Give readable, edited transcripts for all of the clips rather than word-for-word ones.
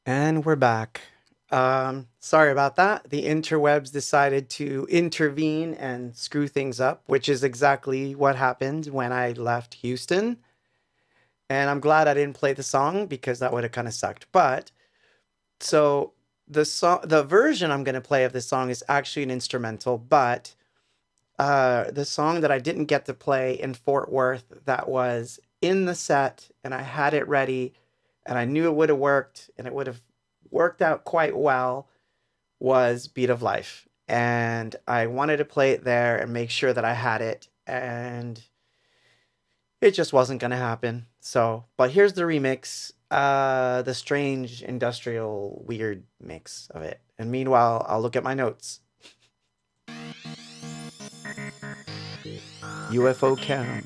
And we're back. Sorry about that. The interwebs decided to intervene and screw things up, which is exactly what happened when I left Houston. And I'm glad I didn't play the song because that would have kind of sucked. But so the version I'm going to play of this song is actually an instrumental, but the song that I didn't get to play in Fort Worth that was in the set and I had it ready and I knew it would have worked and it would have worked out quite well was Beat of Life. And I wanted to play it there and make sure that I had it. And it just wasn't going to happen. So, but here's the remix, the strange industrial weird mix of it. And meanwhile, I'll look at my notes. UFO cam.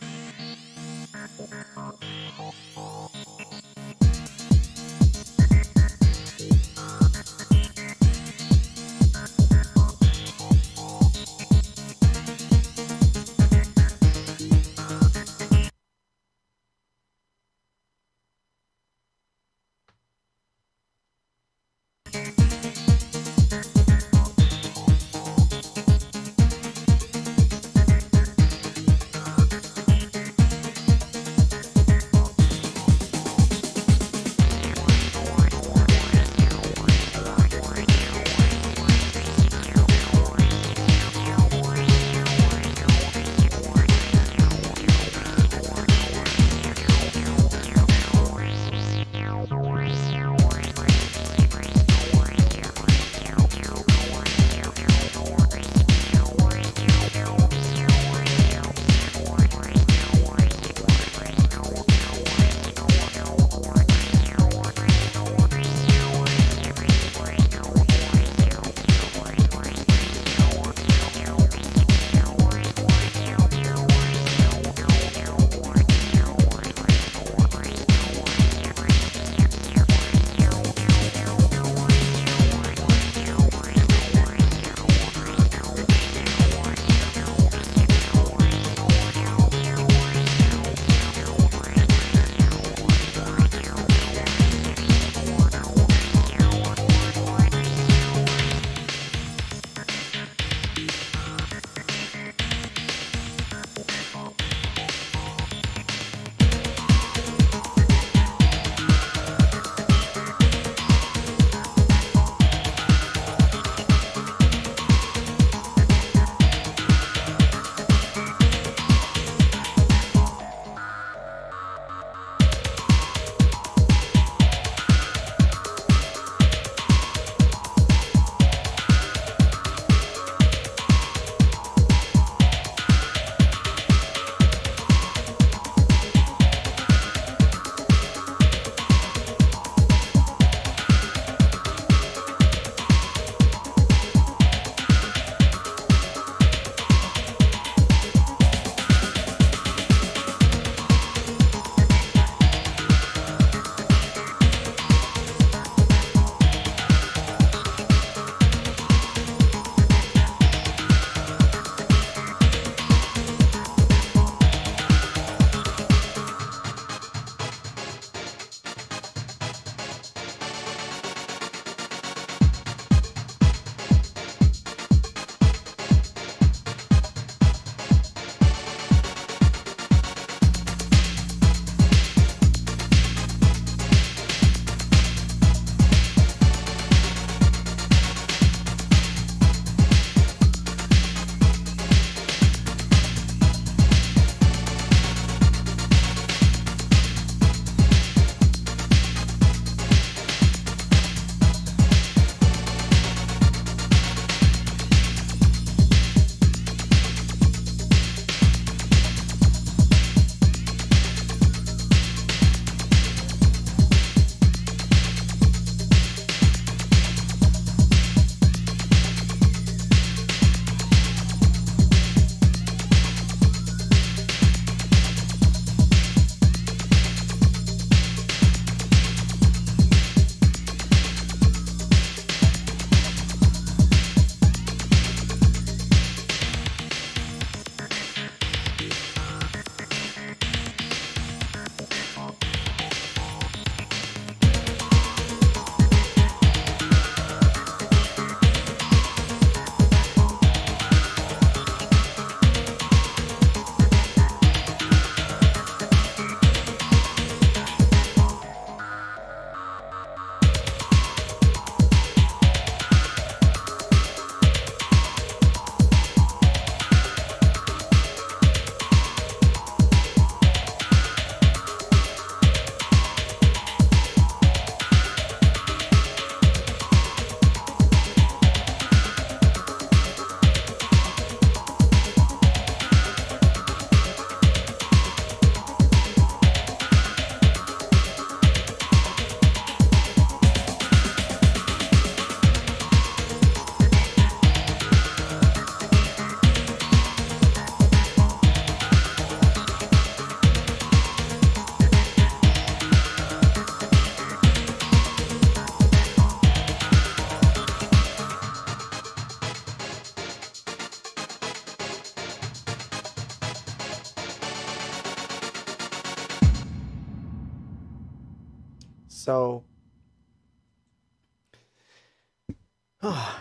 So, oh,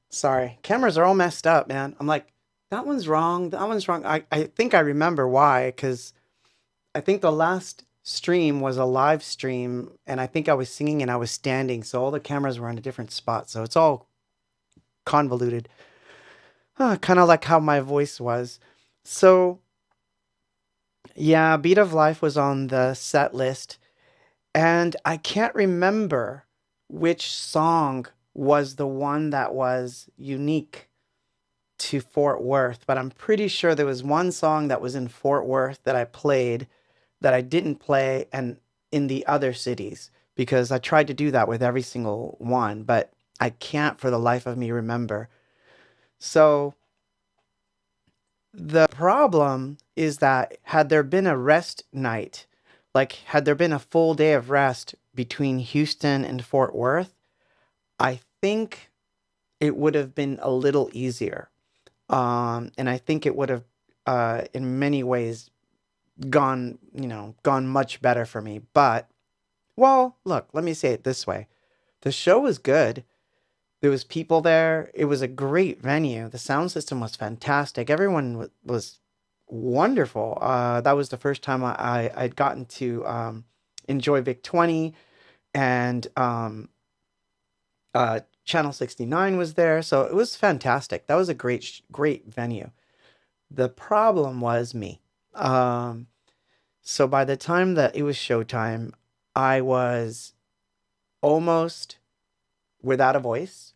sorry. Cameras are all messed up, man. I'm like, that one's wrong. That one's wrong. I think I remember why, because I think the last stream was a live stream, and I think I was singing and I was standing, so all the cameras were in a different spot. So it's all convoluted. Kind of like how my voice was. So, yeah, Beat of Life was on the set list, and I can't remember which song was the one that was unique to Fort Worth, but I'm pretty sure there was one song that was in Fort Worth that I played that I didn't play and in the other cities because I tried to do that with every single one, but I can't for the life of me remember. So the problem is that had there been a rest night, like had there been a full day of rest between Houston and Fort Worth, I think it would have been a little easier. And I think it would have, in many ways, gone much better for me. But, well, look, let me say it this way. The show was good. There was people there. It was a great venue. The sound system was fantastic. Everyone was wonderful. That was the first time I'd gotten to enjoy Vic 20 and Channel 69 was there. So it was fantastic. That was a great venue. The problem was me. Um, so by the time that it was showtime, I was almost without a voice,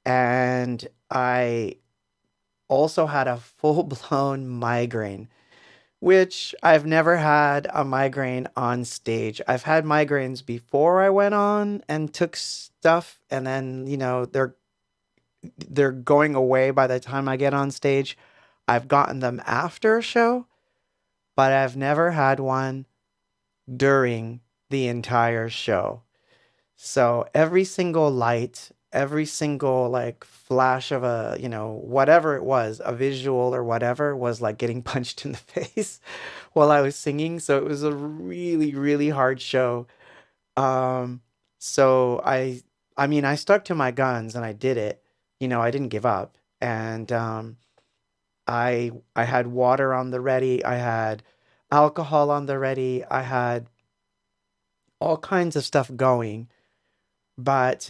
and I also had a full blown migraine, which I've never had a migraine on stage. I've had migraines before I went on and took stuff, and then they're going away by the time I get on stage. I've gotten them after a show, but I've never had one during the entire show. So every single light, every single like flash of a, whatever it was, a visual or whatever, was like getting punched in the face while I was singing. So it was a really, really hard show. Um, so I mean, I stuck to my guns and I did it. I didn't give up. And I had water on the ready. I had alcohol on the ready. I had all kinds of stuff going, but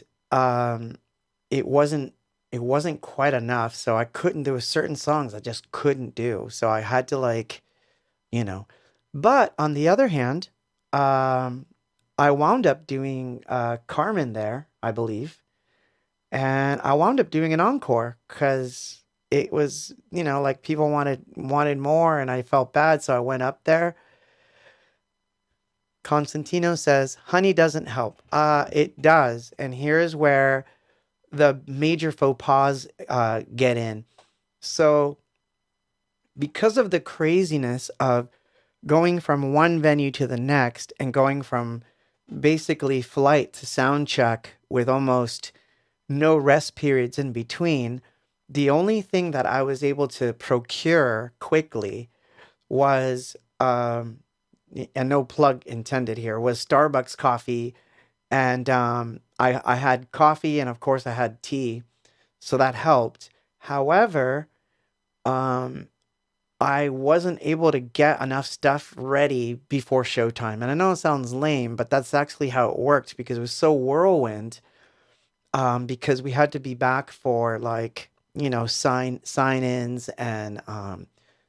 it wasn't it wasn't quite enough. So I couldn't. There were certain songs I just couldn't do. So I had to you know. But on the other hand, um, I wound up doing Carmen there, I believe, and I wound up doing an encore because it was like people wanted more, and I felt bad, so I went up there. Constantino says, honey doesn't help. It does. And here's where the major faux pas get in. So, because of the craziness of going from one venue to the next and going from basically flight to sound check with almost no rest periods in between, the only thing that I was able to procure quickly was and no plug intended here, was Starbucks coffee, and I had coffee, and of course I had tea, so that helped. However, um, I wasn't able to get enough stuff ready before showtime, and I know it sounds lame, but that's actually how it worked because it was so whirlwind. Because we had to be back for like sign ins and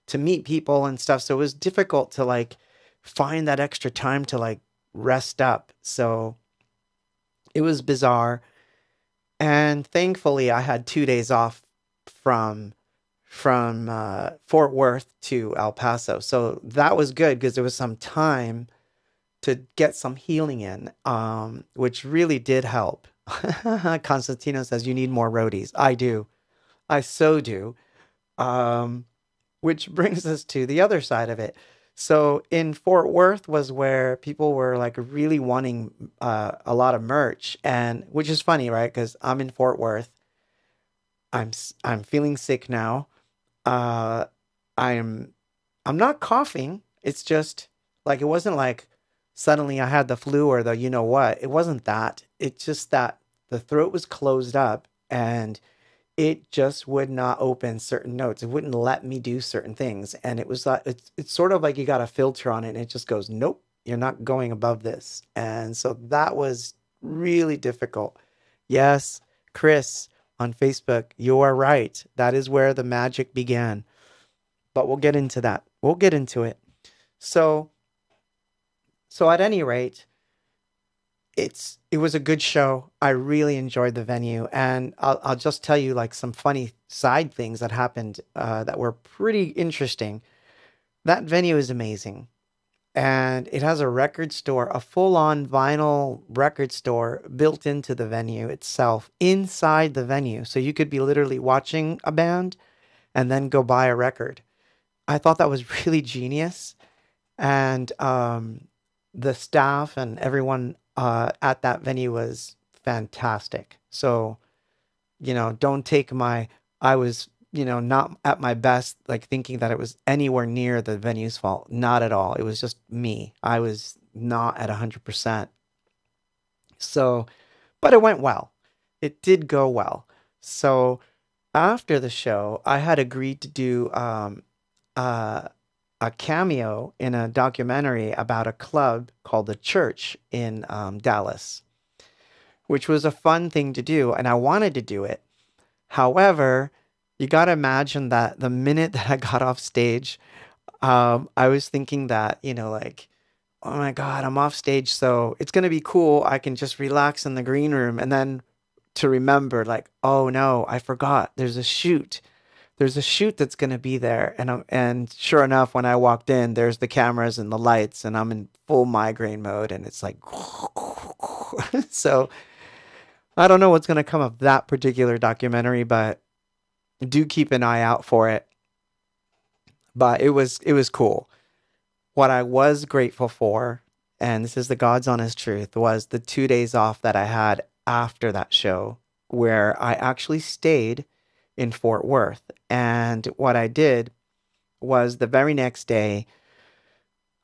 to meet people and stuff. So it was difficult to like find that extra time to like rest up. So it was bizarre. And thankfully I had 2 days off from Fort Worth to El Paso. So that was good because there was some time to get some healing in, which really did help. Constantino says you need more roadies. I do. I so do. Um, which brings us to the other side of it. So in Fort Worth was where people were like really wanting a lot of merch, and which is funny, right? Because I'm in Fort Worth. I'm feeling sick now. Uh, I'm I'm not coughing. It's just like it wasn't like suddenly I had the flu or the you know what. It wasn't that. It's just that the throat was closed up and it just would not open certain notes. It wouldn't let me do certain things. And it was like it's sort of like you got a filter on it and it just goes, nope, you're not going above this. And so that was really difficult. Yes, Chris on Facebook, you are right. That is where the magic began. But we'll get into that. We'll get into it. So so at any rate, it was a good show. I really enjoyed the venue, and I'll just tell you like some funny side things that happened that were pretty interesting. That venue is amazing, and it has a record store, a full-on vinyl record store built into the venue itself, inside the venue, so you could be literally watching a band and then go buy a record. I thought that was really genius, and the staff and everyone at that venue was fantastic. So, don't take my, I was, not at my best, like thinking that it was anywhere near the venue's fault. Not at all. It was just me. I was not at 100%. So, but it went well. It did go well. So, after the show, I had agreed to do uh, a cameo in a documentary about a club called The Church in Dallas, which was a fun thing to do, and I wanted to do it. However, you got to imagine that the minute that I got off stage, I was thinking that, like, oh my God, I'm off stage, so it's going to be cool. I can just relax in the green room. And then to remember, like, oh no, I forgot. There's a shoot that's going to be there, and sure enough, when I walked in, there's the cameras and the lights, and I'm in full migraine mode, and it's like, so I don't know what's going to come of that particular documentary, but do keep an eye out for it. But it was cool. What I was grateful for, and this is the God's honest truth, was the 2 days off that I had after that show, where I actually stayed in Fort Worth. And what I did was the very next day,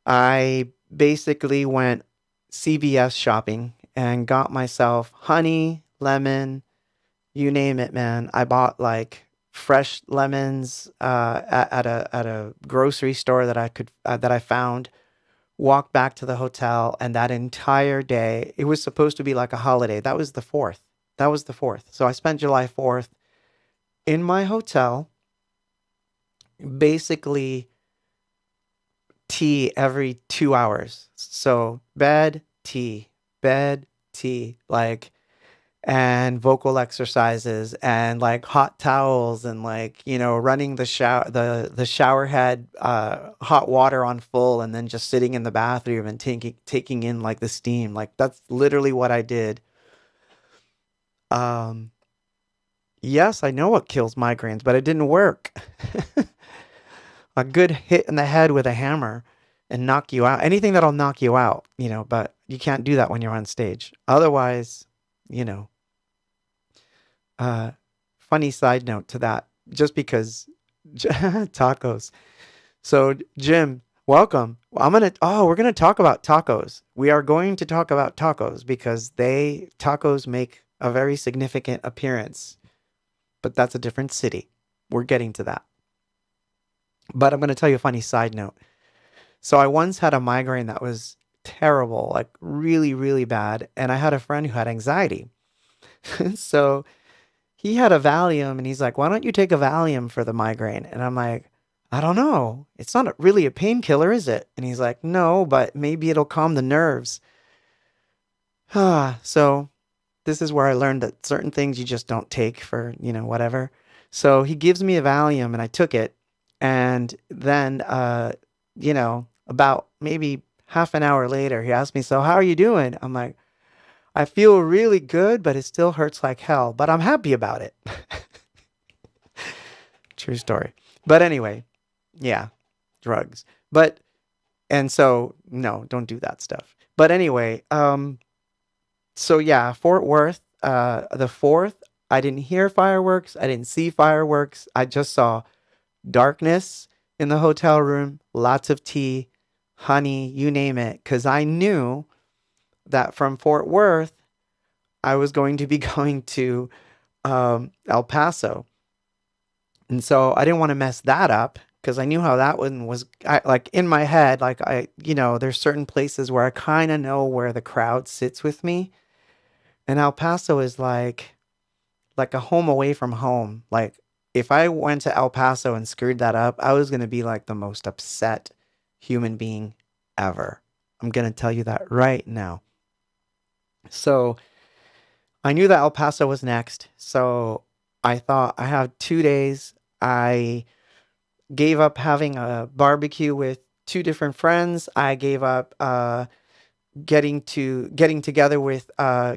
I basically went CVS shopping and got myself honey, lemon, you name it, man. I bought like fresh lemons at a grocery store that I found. Walked back to the hotel, and that entire day, it was supposed to be like a holiday. That was the 4th. That was the 4th. So I spent July 4th in my hotel, basically tea every 2 hours. So bed, tea, like, and vocal exercises and like hot towels and like, running the shower head, hot water on full and then just sitting in the bathroom and taking in like the steam. Like that's literally what I did. Um, yes, I know what kills migraines, but it didn't work. A good hit in the head with a hammer and knock you out. Anything that'll knock you out, but you can't do that when you're on stage. Otherwise, you know, uh, funny side note to that, just because tacos. So, Jim, welcome. We're gonna talk about tacos. We are going to talk about tacos because tacos make a very significant appearance, but that's a different city. We're getting to that. But I'm going to tell you a funny side note. So I once had a migraine that was terrible, like really, really bad. And I had a friend who had anxiety. So he had a Valium and he's like, why don't you take a Valium for the migraine? And I'm like, I don't know. It's not really a painkiller, is it? And he's like, no, but maybe it'll calm the nerves. So this is where I learned that certain things you just don't take for, whatever. So he gives me a Valium and I took it. And then, about maybe half an hour later, he asked me, so how are you doing? I'm like, I feel really good, but it still hurts like hell, but I'm happy about it. True story. But anyway, yeah, drugs. And so, no, don't do that stuff. But anyway, so yeah, Fort Worth, the 4th, I didn't hear fireworks. I didn't see fireworks. I just saw darkness in the hotel room, lots of tea, honey, you name it, because I knew that from Fort Worth, I was going to be going to El Paso. And so I didn't want to mess that up because I knew how that one was. Like in my head, like there's certain places where I kind of know where the crowd sits with me. And El Paso is like a home away from home. Like if I went to El Paso and screwed that up, I was going to be like the most upset human being ever. I'm going to tell you that right now. So I knew that El Paso was next. So I thought I have 2 days. I gave up having a barbecue with two different friends. I gave up getting together with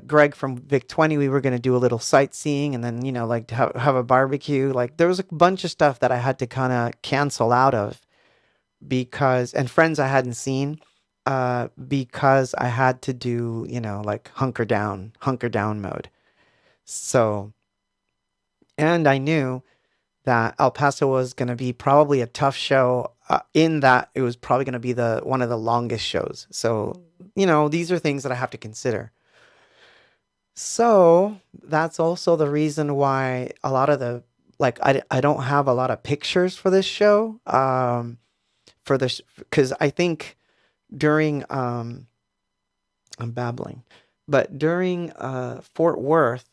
Greg from Vic 20. We were going to do a little sightseeing and then like to have a barbecue. Like there was a bunch of stuff that I had to kind of cancel out of because and friends I hadn't seen because I had to do like hunker down mode. So and I knew that El Paso was going to be probably a tough show in that it was probably going to be the one of the longest shows. So, these are things that I have to consider. So, that's also the reason why a lot of the like I don't have a lot of pictures for this show for this because I think during I'm babbling. But during Fort Worth,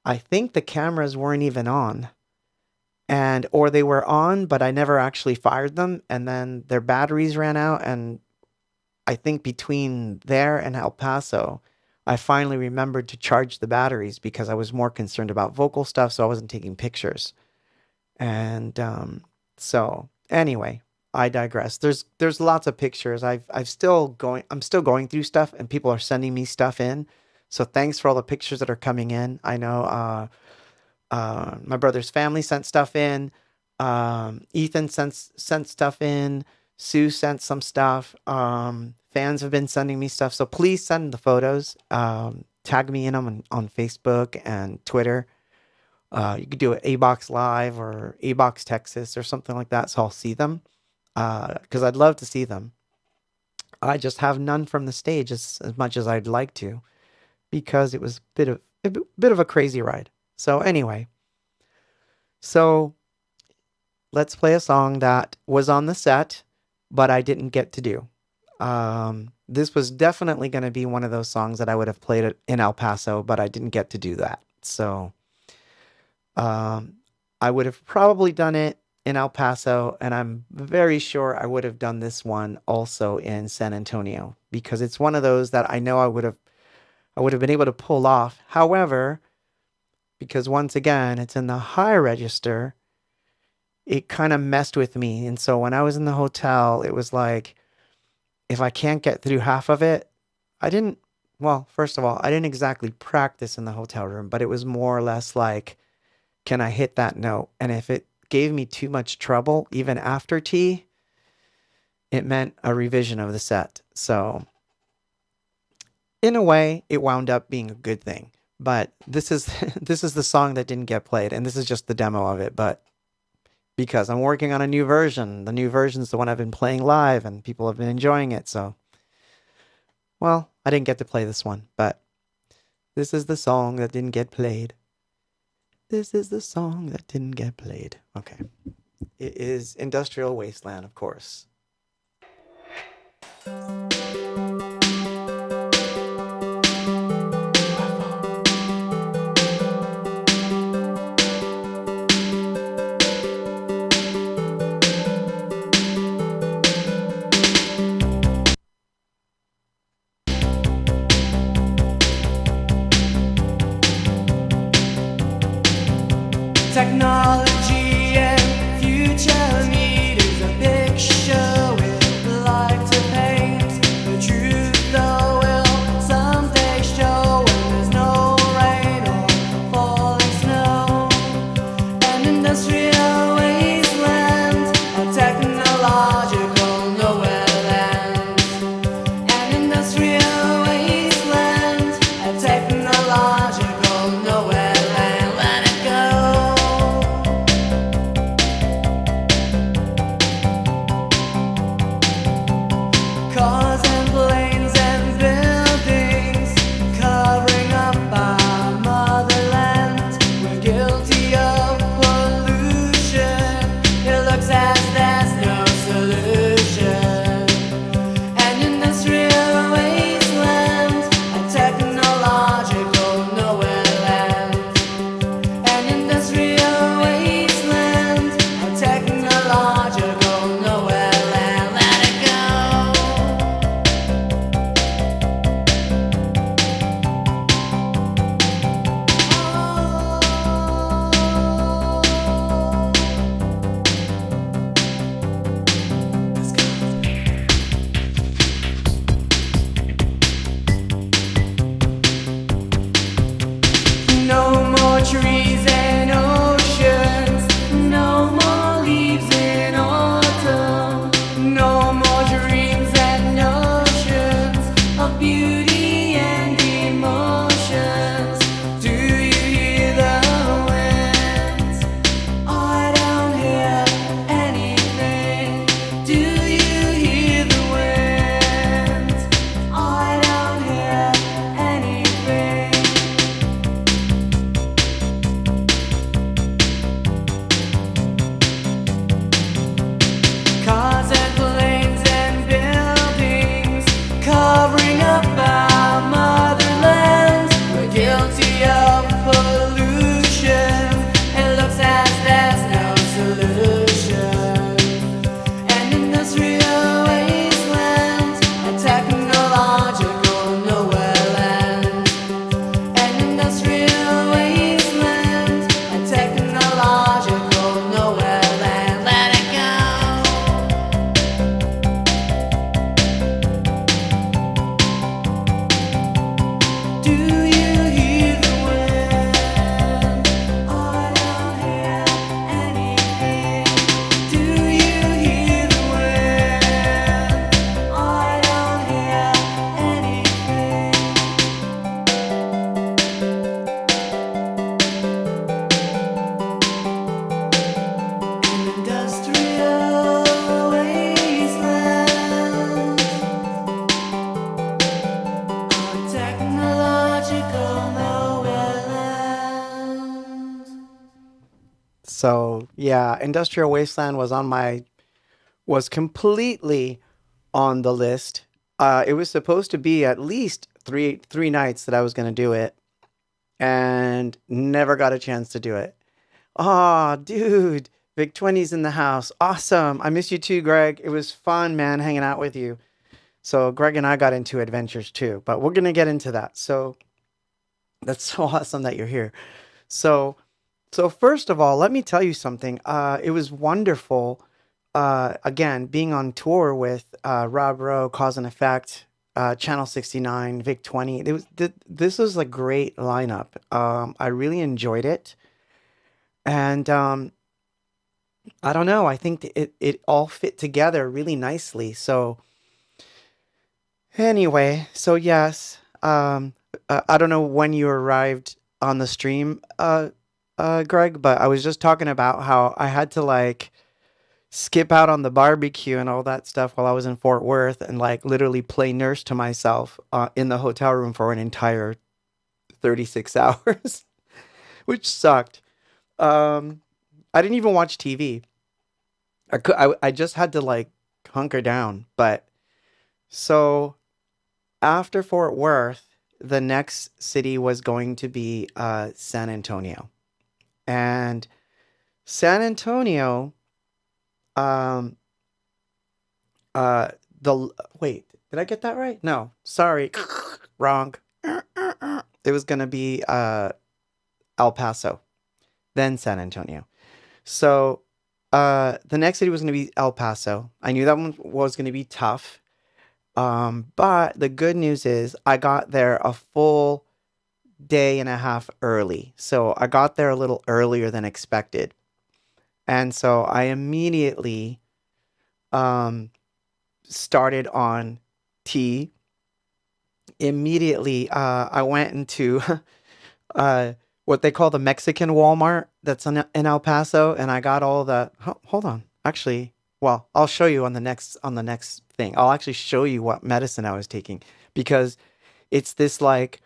I think the cameras weren't even on and or they were on but I never actually fired them and then their batteries ran out and I think between there and El Paso I finally remembered to charge the batteries because I was more concerned about vocal stuff so I wasn't taking pictures and so anyway I digress. There's lots of pictures. I'm still going through stuff and people are sending me stuff in, so thanks for all the pictures that are coming in. I know my brother's family sent stuff in. Ethan sent stuff in. Sue sent some stuff. Fans have been sending me stuff. So please send the photos. Tag me in them on Facebook and Twitter. You could do it Abox Live or Abox Texas or something like that. So I'll see them because I'd love to see them. I just have none from the stage as much as I'd like to because it was a bit of a crazy ride. So anyway, so let's play a song that was on the set, but I didn't get to do. This was definitely going to be one of those songs that I would have played it in El Paso, but I didn't get to do that. So I would have probably done it in El Paso, and I'm very sure I would have done this one also in San Antonio because it's one of those that I know I would have been able to pull off. However, because once again, it's in the high register, it kind of messed with me. And so when I was in the hotel, it was like, if I can't get through half of it, well, first of all, I didn't exactly practice in the hotel room, but it was more or less like, can I hit that note? And if it gave me too much trouble, even after tea, it meant a revision of the set. So in a way, it wound up being a good thing. But this is this is the song that didn't get played, and this is just the demo of it. But because I'm working on a new version, the new version's the one I've been playing live, and people have been enjoying it. So, well, I didn't get to play this one, but this is the song that didn't get played. This is the song that didn't get played. Okay, it is Industrial Wasteland, of course. Technology and future need is a picture we'd like to paint. The truth, though, will someday show when there's no rain or falling snow. An industrial wasteland, a technological nowhere land. An industrial wasteland, a technological nowhere land. Let it go. So yeah, Industrial Wasteland was completely on the list. It was supposed to be at least three nights that I was gonna do it, and never got a chance to do it. Oh, dude, Vic 20's in the house. Awesome. I miss you too, Greg. It was fun, man, hanging out with you. So Greg and I got into adventures too, but we're gonna get into that. So that's so awesome that you're here. So so first of all, let me tell you something. It was wonderful. Again, being on tour with Rob Rowe, Cause and Effect, Channel 69, Vic 20. This was a great lineup. I really enjoyed it, and I don't know. I think it all fit together really nicely. So anyway, so yes, I don't know when you arrived on the stream, Greg, but I was just talking about how I had to like skip out on the barbecue and all that stuff while I was in Fort Worth and like literally play nurse to myself in the hotel room for an entire 36 hours, which sucked. Um, I didn't even watch TV. I just had to like hunker down. But so after Fort Worth, the next city was going to be San Antonio. And San Antonio, um, uh, the wait, did I get that right? No, sorry, wrong. It was gonna be El Paso, then San Antonio. So the next city was gonna be El Paso. I knew that one was gonna be tough. But the good news is I got there a full day and a half early. So I got there a little earlier than expected. And so I immediately um, started on tea. Immediately, I went into uh, what they call the Mexican Walmart that's in El Paso, and I got all the. Hold on, actually, well, I'll show you on the next thing. I'll actually show you what medicine I was taking because it's this like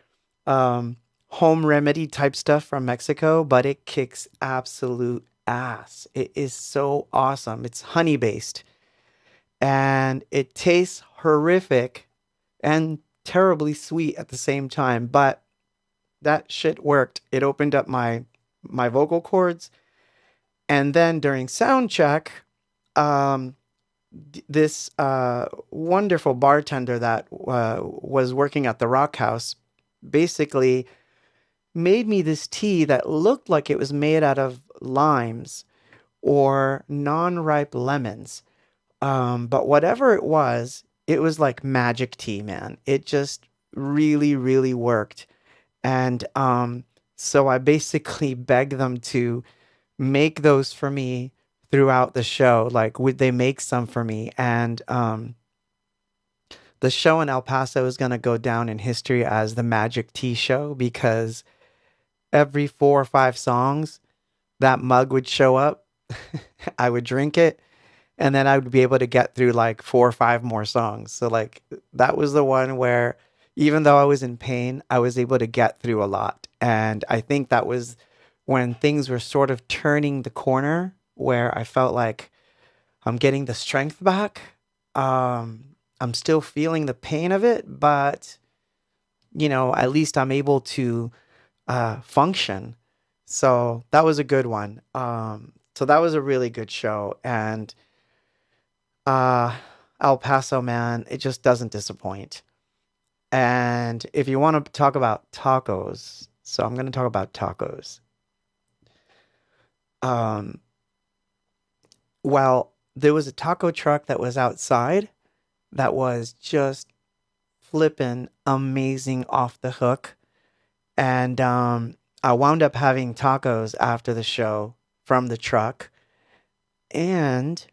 home remedy type stuff from Mexico, but it kicks absolute ass. It is so awesome. It's honey based and it tastes horrific and terribly sweet at the same time, but that shit worked. It opened up my vocal cords, and then during sound check, um, this wonderful bartender that was working at the Rock House basically made me this tea that looked like it was made out of limes or non-ripe lemons. But whatever it was like magic tea, man. It just really, really worked. And so I basically begged them to make those for me throughout the show. Like, would they make some for me? And the show in El Paso is going to go down in history as the Magic Tea Show because every 4 or 5 songs, that mug would show up. I would drink it, and then I would be able to get through like 4 or 5 more songs. So like that was the one where even though I was in pain, I was able to get through a lot. And I think that was when things were sort of turning the corner where I felt like I'm getting the strength back. I'm still feeling the pain of it, but at least I'm able to function. So that was a good one. So that was a really good show, and uh, El Paso, man, it just doesn't disappoint. And if you want to talk about tacos, so I'm going to talk about tacos. Um, well, there was a taco truck that was outside that was just flipping amazing off the hook. And I wound up having tacos after the show from the truck. And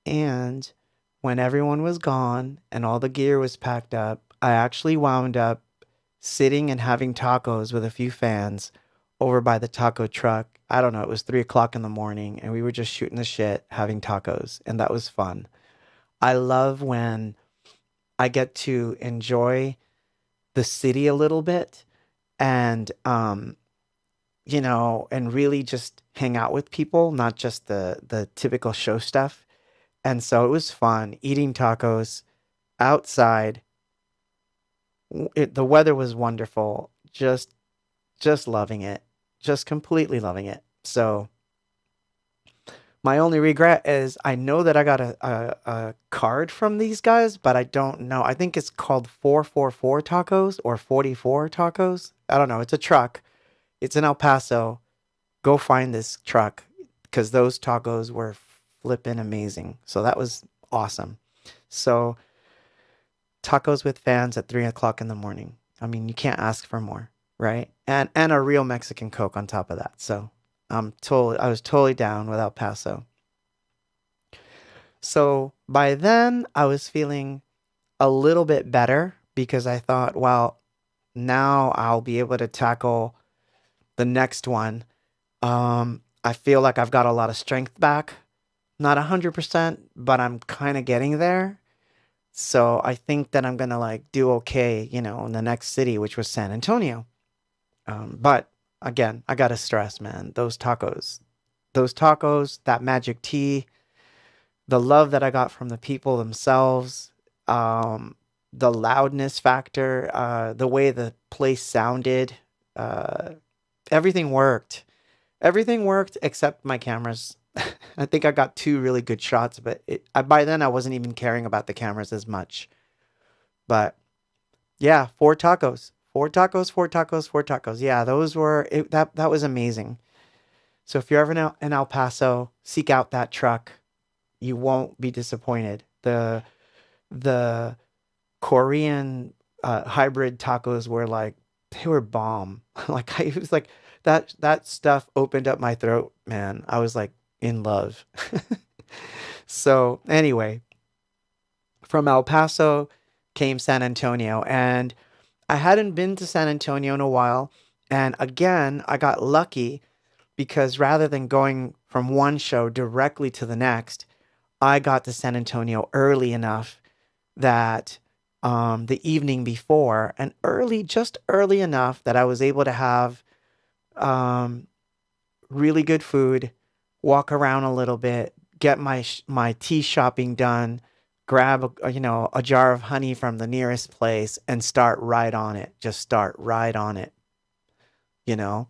and when everyone was gone and all the gear was packed up, I actually wound up sitting and having tacos with a few fans over by the taco truck. I don't know, it was 3 o'clock in the morning and we were just shooting the shit having tacos, and that was fun. I love when I get to enjoy the city a little bit and and really just hang out with people, not just the typical show stuff. And so it was fun eating tacos outside. The weather was wonderful. Just loving it. Just completely loving it. So my only regret is I know that I got a card from these guys, but I don't know. I think it's called 444 tacos or 44 tacos. I don't know. It's a truck. It's in El Paso. Go find this truck because those tacos were flipping amazing. So that was awesome. So tacos with fans at 3 o'clock in the morning. I mean, you can't ask for more, right? And a real Mexican Coke on top of that. So I was totally down with El Paso. So by then I was feeling a little bit better because I thought, well, now I'll be able to tackle the next one. I feel like I've got a lot of strength back. Not 100%, but I'm kind of getting there. So I think that I'm gonna like do okay, in the next city, which was San Antonio. But again, I gotta stress, man, those tacos, that magic tea, the love that I got from the people themselves, the loudness factor, the way the place sounded, uh, everything worked. Everything worked except my cameras. I think I got two really good shots, but by then I wasn't even caring about the cameras as much. But yeah, four tacos, four tacos, four tacos, four tacos. Yeah, that was amazing. So if you're ever in El Paso, seek out that truck. You won't be disappointed. The Korean hybrid tacos were like they were bomb. Like it was like that stuff opened up my throat, man. I was like in love. So anyway, from El Paso came San Antonio, and I hadn't been to San Antonio in a while. And again, I got lucky because rather than going from one show directly to the next, I got to San Antonio early enough that the evening before, and just early enough that I was able to have um, really good food, walk around a little bit, get my tea shopping done, grab a jar of honey from the nearest place, and start right on it. Just start right on it, you know.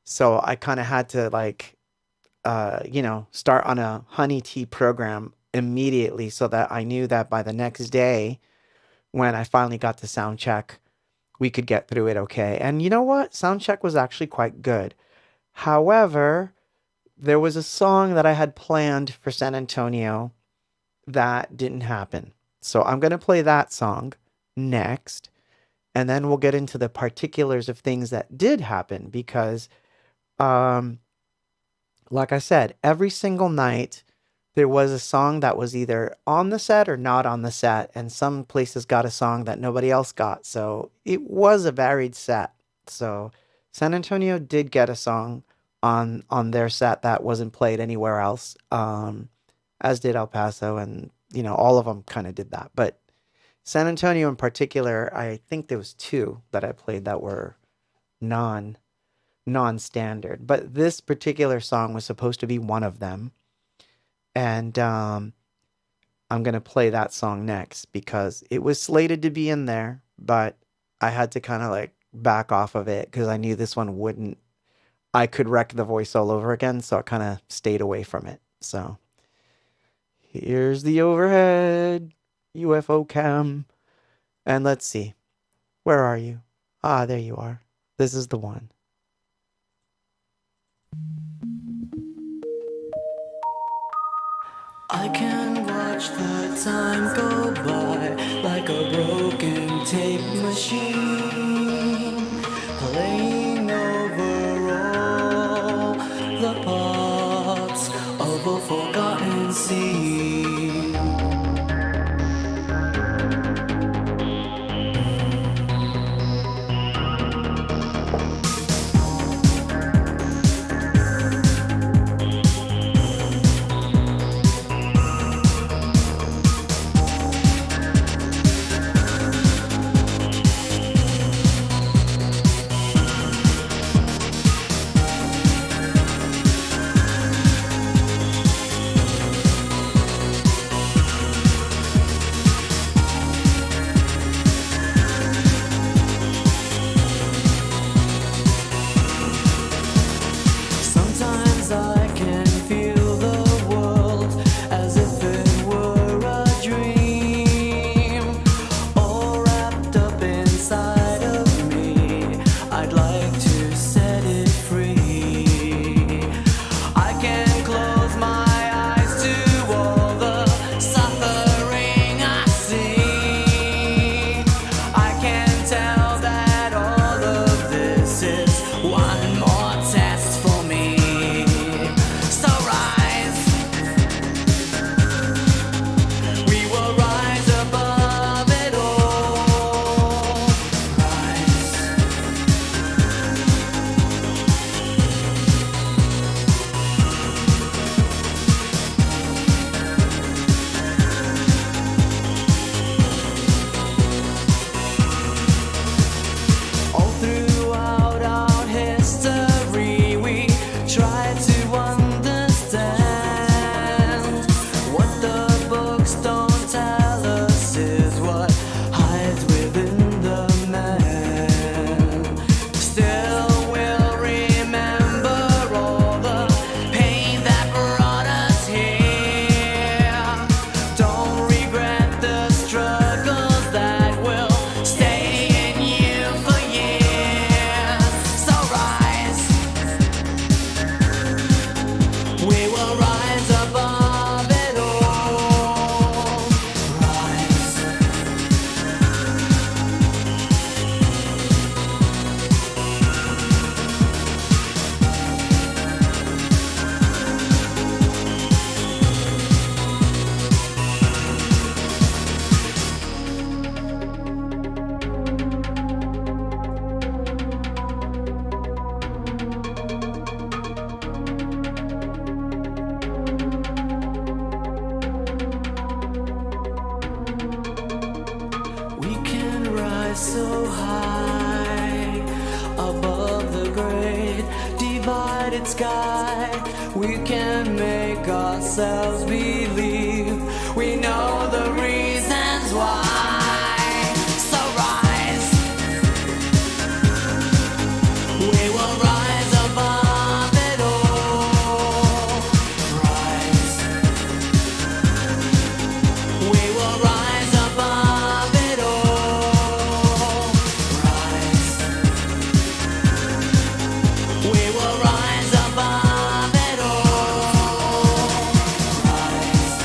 So I kind of had to like start on a honey tea program immediately so that I knew that by the next day, when I finally got to sound check, we could get through it okay. And you know what? Sound check was actually quite good. However, there was a song that I had planned for San Antonio that didn't happen. So I'm going to play that song next, and then we'll get into the particulars of things that did happen because um like I said, every single night there was a song that was either on the set or not on the set, and some places got a song that nobody else got. So it was a varied set. So San Antonio did get a song on their set that wasn't played anywhere else, as did El Paso, and all of them kind of did that. But San Antonio in particular, I think there was two that I played that were non non-standard. But this particular song was supposed to be one of them, and I'm gonna play that song next because it was slated to be in there, but I had to kind of like back off of it because I knew this one wouldn't. I could wreck the voice all over again, so I kind of stayed away from it. So here's the overhead UFO cam, and let's see, where are you? Ah, there you are. This is the one. I can watch the time go by like a broken tape machine, playing over all the parts of a forgotten scene. divided sky. We can make ourselves believe we know the reasons why. So rise, we will rise above it all. Rise, we will rise above it all. Rise, we will rise above it all. Rise,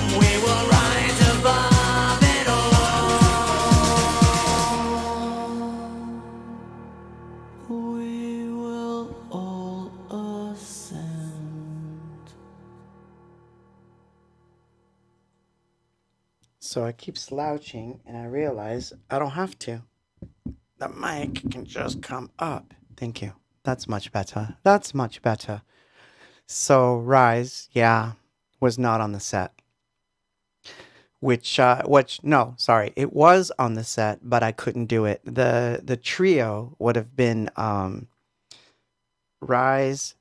we will rise above it all. We will all ascend. So I keep slouching and I realize I don't have to. The mic can just come up. Thank you. That's much better. That's much better. So Rise, yeah, was not on the set. Which no, sorry, it was on the set, but I couldn't do it. The trio would have been Rise,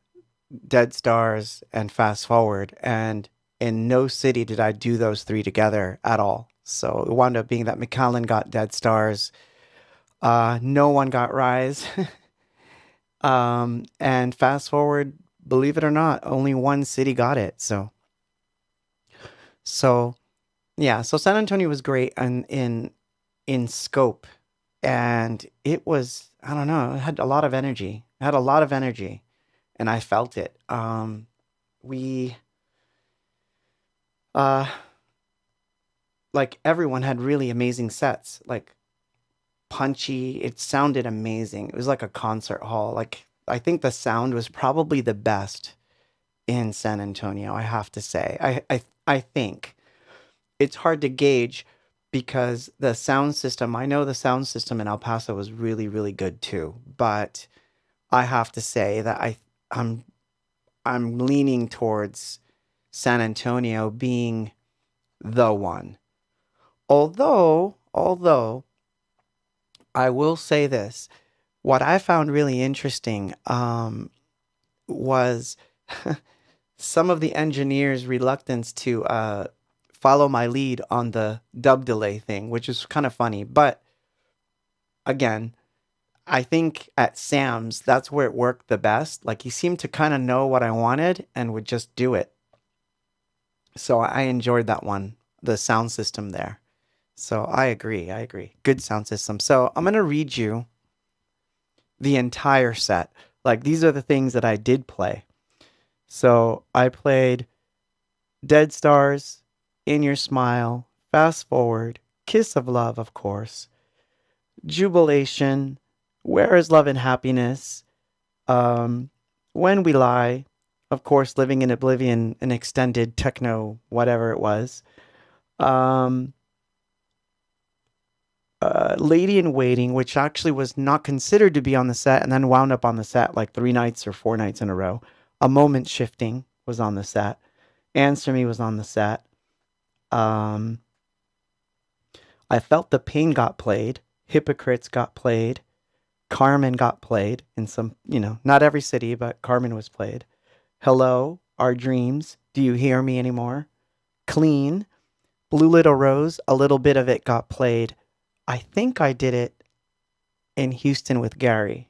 Dead Stars, and Fast Forward, and in no city did I do those three together at all. So it wound up being that McAllen got Dead Stars, no one got Rise, and Fast Forward, believe it or not, only one city got it. So yeah, so San Antonio was great and in scope, and it was, I don't know, it had a lot of energy. It had a lot of energy, and I felt it. We uh like everyone had really amazing sets, like punchy. It sounded amazing. It was like a concert hall. Like I think the sound was probably the best in San Antonio, I have to say. I think it's hard to gauge because the sound system, I know the sound system in El Paso was really, really good too. But I have to say that I'm I'm leaning towards San Antonio being the one. Although I will say this, what I found really interesting was some of the engineers' reluctance to follow my lead on the dub delay thing, which is kind of funny. But again, I think at Sam's, that's where it worked the best. Like he seemed to kind of know what I wanted and would just do it. So I enjoyed that one, the sound system there. So I agree. I agree. Good sound system. So I'm going to read you the entire set. Like these are the things that I did play. So I played Dead Stars, In Your Smile, Fast Forward, Kiss of Love, of course, Jubilation, Where is Love and Happiness, um, When We Lie, of course, Living in Oblivion, an extended techno, whatever it was. Um, Lady in Waiting, which actually was not considered to be on the set and then wound up on the set like 3 nights or 4 nights in a row. A Moment Shifting was on the set. Answer Me was on the set. Um, I Felt the Pain got played. Hypocrites got played. Carmen got played in some, not every city, but Carmen was played. Hello, Our Dreams, Do You Hear Me Anymore? Clean, Blue Little Rose, a little bit of it got played. I think I did it in Houston with Gary.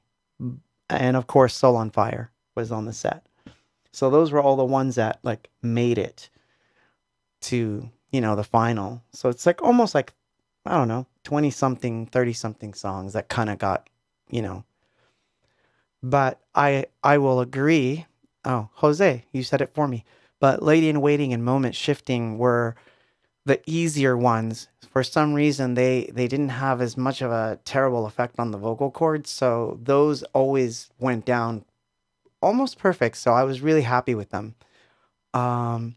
And of course, Soul on Fire was on the set. So those were all the ones that like made it to, the final. So it's like almost like, I don't know, 20 something, 30 something songs that kind of got, you know. But I will agree. Oh, Jose, you said it for me. But Lady in Waiting and Moment Shifting were the easier ones. For some reason, they didn't have as much of a terrible effect on the vocal cords, so those always went down almost perfect. So I was really happy with them. Um,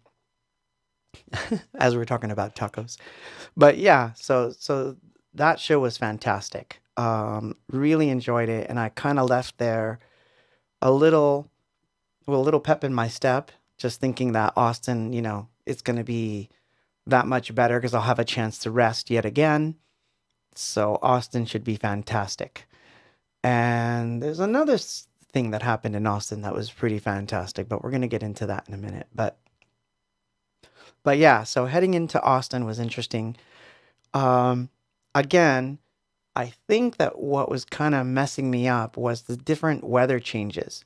as we're talking about tacos, but yeah, so that show was fantastic. Really enjoyed it, and I kind of left there a little, with a little pep in my step, just thinking that Austin, it's going to be that much better because I'll have a chance to rest yet again. So Austin should be fantastic. And there's another thing that happened in Austin that was pretty fantastic, but we're going to get into that in a minute. But yeah, so heading into Austin was interesting. Um, Again, I think that what was kind of messing me up was the different weather changes.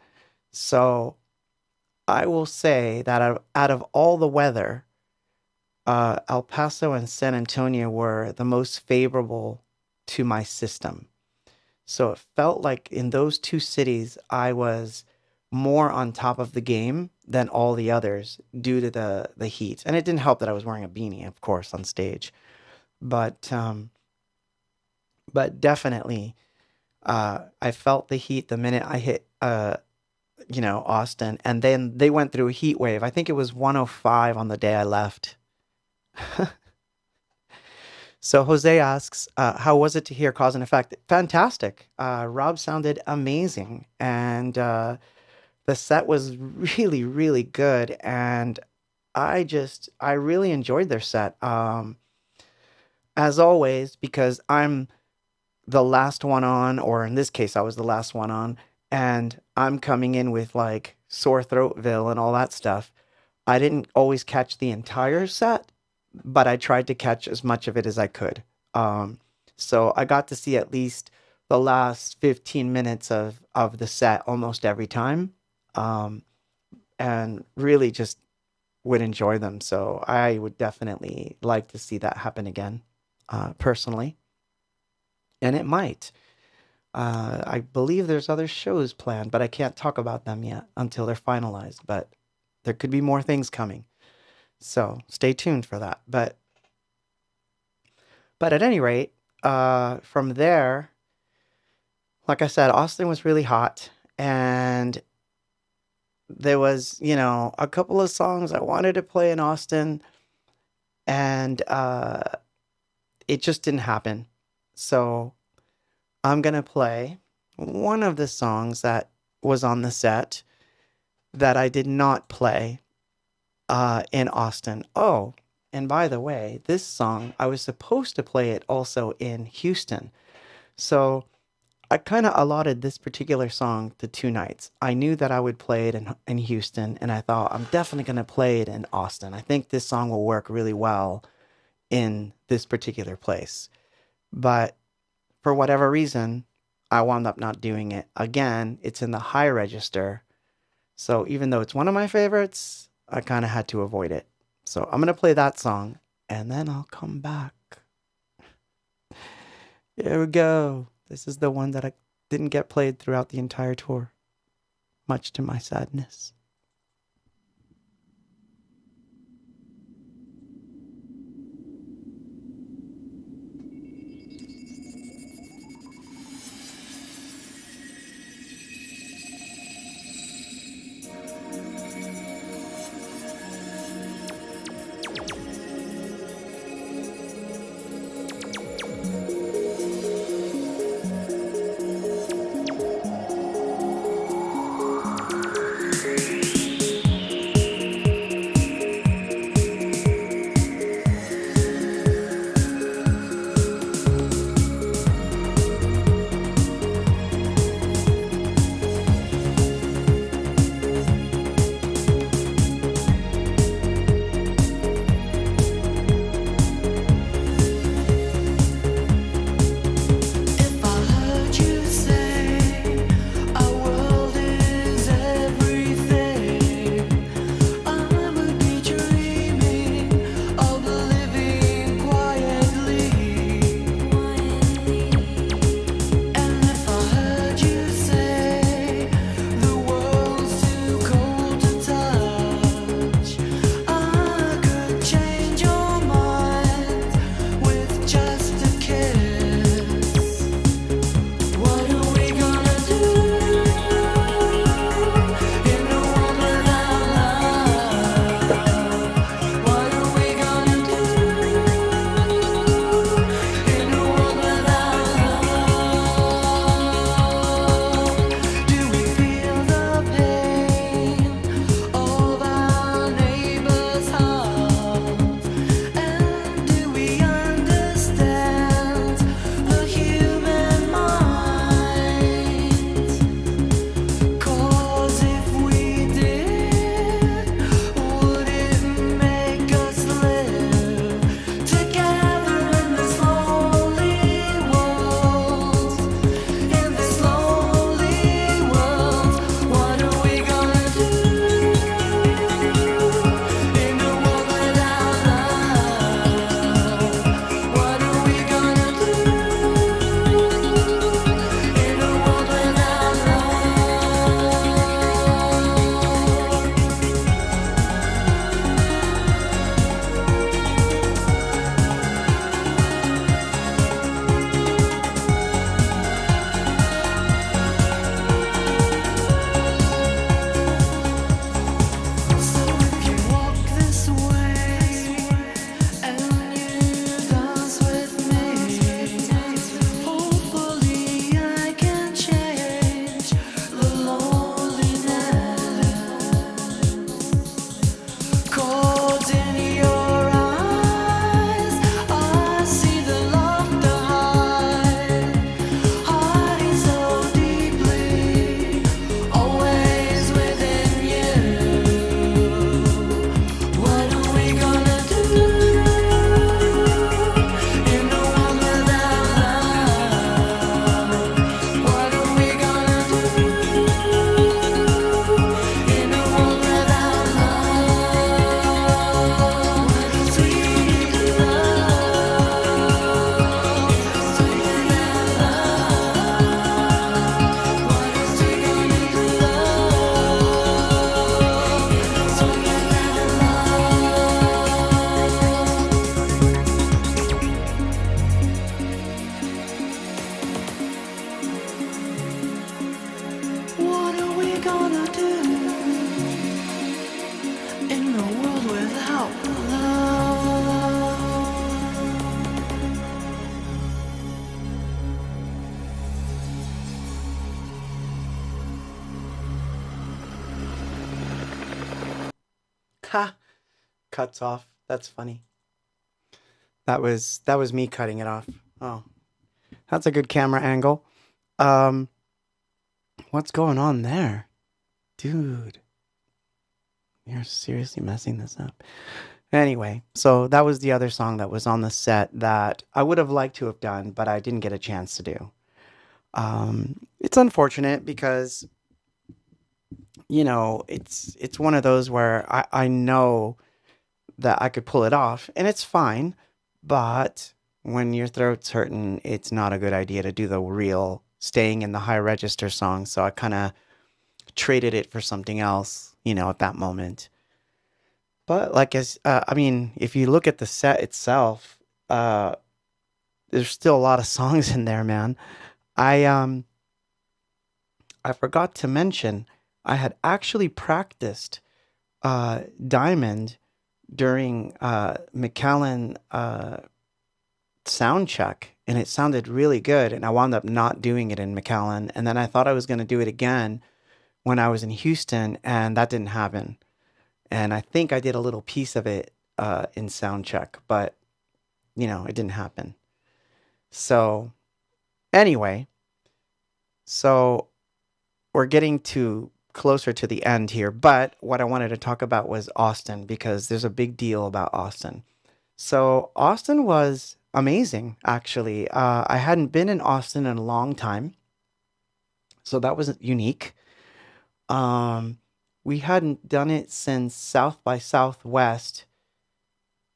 So I will say that out of all the weather, El Paso and San Antonio were the most favorable to my system. So it felt like in those two cities, I was more on top of the game than all the others due to the heat. And it didn't help that I was wearing a beanie, of course, on stage. But definitely, I felt the heat the minute I hit Austin, and then they went through a heat wave. I think it was 105 on the day I left. So Jose asks, how was it to hear Cause and Effect? Fantastic. Rob sounded amazing, and the set was really, really good. And I really enjoyed their set. As always, because I'm the last one on, or in this case, I was the last one on, and I'm coming in with like sore throatville and all that stuff. I didn't always catch the entire set, but I tried to catch as much of it as I could. Um, so I got to see at least the last 15 minutes of the set almost every time, um, and really just would enjoy them. So I would definitely like to see that happen again, personally, and it might. I believe there's other shows planned, but I can't talk about them yet until they're finalized. But there could be more things coming. So stay tuned for that. But at any rate, from there, like I said, Austin was really hot, and there was, a couple of songs I wanted to play in Austin, and it just didn't happen. So I'm gonna play one of the songs that was on the set that I did not play in Austin. Oh, and by the way, this song, I was supposed to play it also in Houston. So I kind of allotted this particular song to two nights. I knew that I would play it in Houston, and I thought I'm definitely going to play it in Austin. I think this song will work really well in this particular place. But for whatever reason, I wound up not doing it. Again, it's in the high register. So even though it's one of my favorites, I kind of had to avoid it. So I'm going to play that song, and then I'll come back. Here we go. This is the one that I didn't get played throughout the entire tour, much to my sadness. Ha! Cuts off. That's funny. That was me cutting it off. Oh, that's a good camera angle. Um, what's going on there? Dude, you're seriously messing this up. Anyway, so that was the other song that was on the set that I would have liked to have done, but I didn't get a chance to do. It's unfortunate because, it's one of those where I know that I could pull it off and it's fine, but when your throat's hurting, it's not a good idea to do the real staying in the high register song. So I kind of traded it for something else, at that moment. But I mean, if you look at the set itself, uh, there's still a lot of songs in there, man. I um I forgot to mention I had actually practiced Diamond during McAllen sound check, and it sounded really good. And I wound up not doing it in McAllen, and then I thought I was going to do it again when I was in Houston, and that didn't happen. And I think I did a little piece of it in sound check, but it didn't happen. So anyway, so we're getting to closer to the end here, but what I wanted to talk about was Austin because there's a big deal about Austin. So Austin was amazing, actually. I hadn't been in Austin in a long time, so that was unique. Um, we hadn't done it since South by Southwest,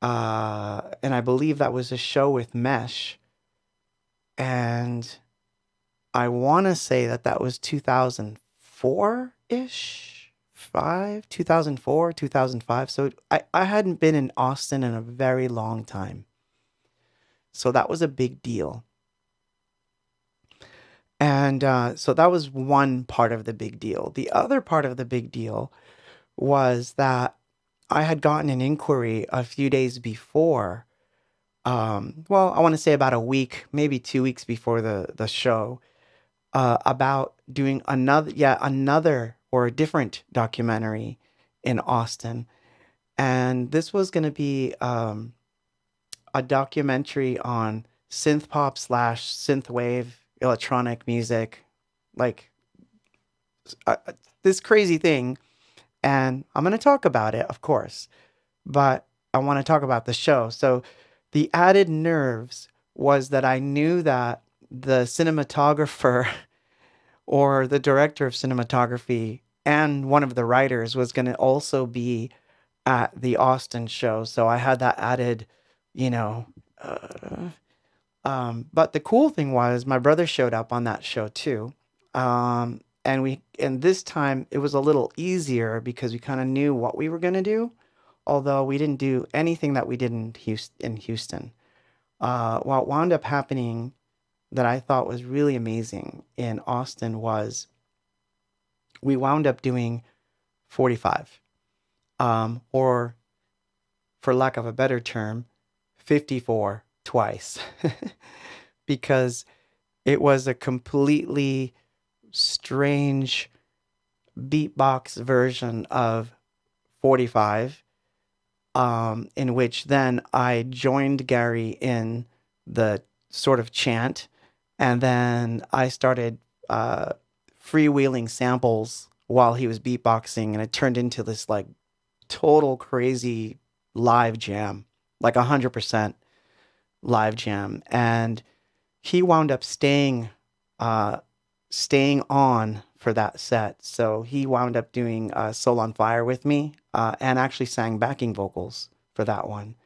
and I believe that was a show with Mesh, and I want to say that that was 2004 ish, 2004, 2005. So I hadn't been in Austin in a very long time. So that was a big deal. And so that was one part of the big deal. The other part of the big deal was that I had gotten an inquiry a few days before. Well, I want to say about a week, maybe 2 weeks before the show, about doing another or a different documentary in Austin. And this was going to be a documentary on synth pop slash synth wave electronic music, like uh, this crazy thing. And I'm going to talk about it, of course, but I want to talk about the show. So the added nerves was that I knew that the cinematographer or the director of cinematography and one of the writers was going to also be at the Austin show. So I had that added, you know. But the cool thing was my brother showed up on that show too. And this time it was a little easier because we kind of knew what we were going to do, although we didn't do anything that we did in Houston. What wound up happening that I thought was really amazing in Austin was we wound up doing 45, or for lack of a better term, 54 twice, because it was a completely strange beatbox version of 45, in which then I joined Gary in the sort of chant, and then I started freewheeling samples while he was beatboxing, and it turned into this like total crazy live jam, like 100% live jam. And he wound up uh, staying on for that set. So he wound up doing Soul on Fire with me, and actually sang backing vocals for that one.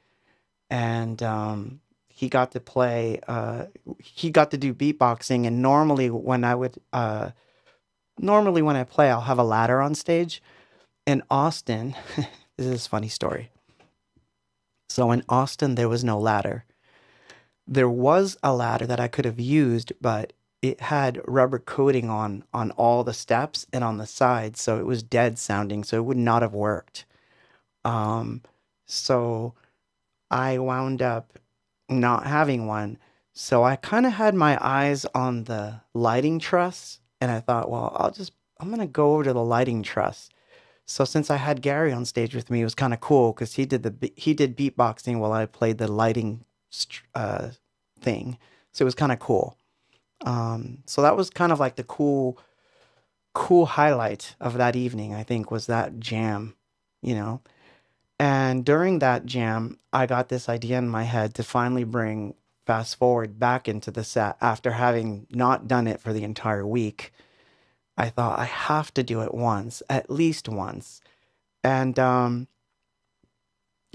And he got to he got to do beatboxing. And normally when I play, I'll have a ladder on stage. In Austin, this is a funny story. So in Austin, there was no ladder. There was a ladder that I could have used, but it had rubber coating on all the steps and on the sides, so it was dead sounding, so it would not have worked. Um, so I wound up not having one. So I kind of had my eyes on the lighting truss, and I thought, well, I'm gonna go over to the lighting truss. So since I had Gary on stage with me, it was kind of cool because he did beatboxing while I played the lighting uh, thing. So it was kind of cool. So that was kind of like the cool highlight of that evening, I think, was that jam, you know. And during that jam, I got this idea in my head to finally bring Fast Forward back into the set after having not done it for the entire week. I thought I have to do it once, at least once. And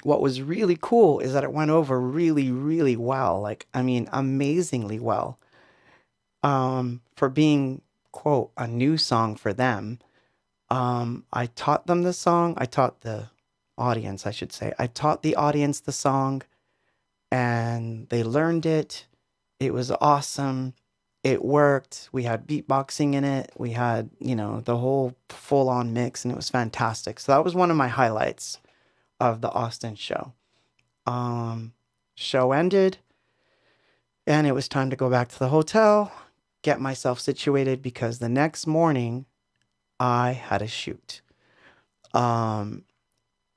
what was really cool is that it went over really, really well. Like, I mean, amazingly well. For being, quote, a new song for them. I taught them the song. I taught the audience, I should say. I taught the audience the song and they learned it. It was awesome. It worked. We had beatboxing in it. We had, the whole full on mix and it was fantastic. So that was one of my highlights of the Austin show. Um, Show ended and it was time to go back to the hotel, get myself situated because the next morning I had a shoot. Um,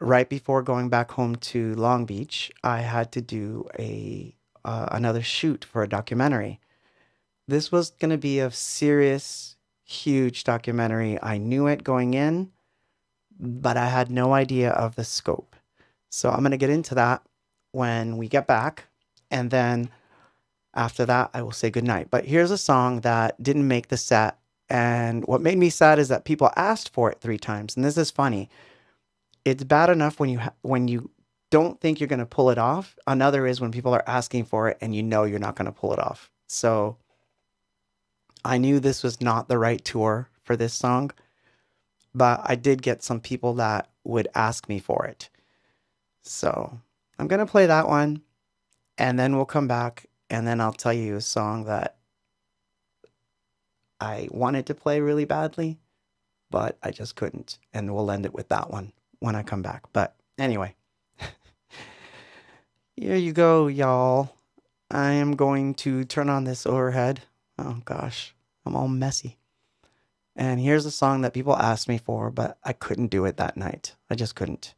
right before going back home to Long Beach, I had to do a another shoot for a documentary. This was going to be a serious, huge documentary. I knew it going in, but I had no idea of the scope. So I'm going to get into that when we get back, and then after that, I will say goodnight. But here's a song that didn't make the set, and what made me sad is that people asked for it 3 times, and this is funny. It's bad enough when when you don't think you're going to pull it off. Another is when people are asking for it and you know you're not going to pull it off. So I knew this was not the right tour for this song, but I did get some people that would ask me for it. So I'm going to play that one and then we'll come back and then I'll tell you a song that I wanted to play really badly, but I just couldn't. And we'll end it with that one when I come back. But anyway, here you go, y'all. I am going to turn on this overhead. Oh gosh, I'm all messy. And here's a song that people asked me for, but I couldn't do it that night. I just couldn't.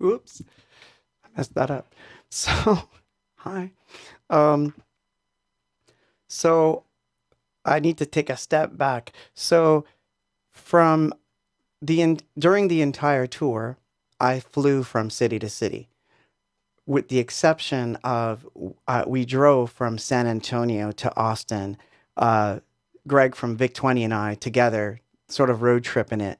Oops, I messed that up. So, hi. Um, so I need to take a step back. So from during the entire tour, I flew from city to city, with the exception of we drove from San Antonio to Austin. Uh, Greg from Vic 20 and I together, sort of road tripping it.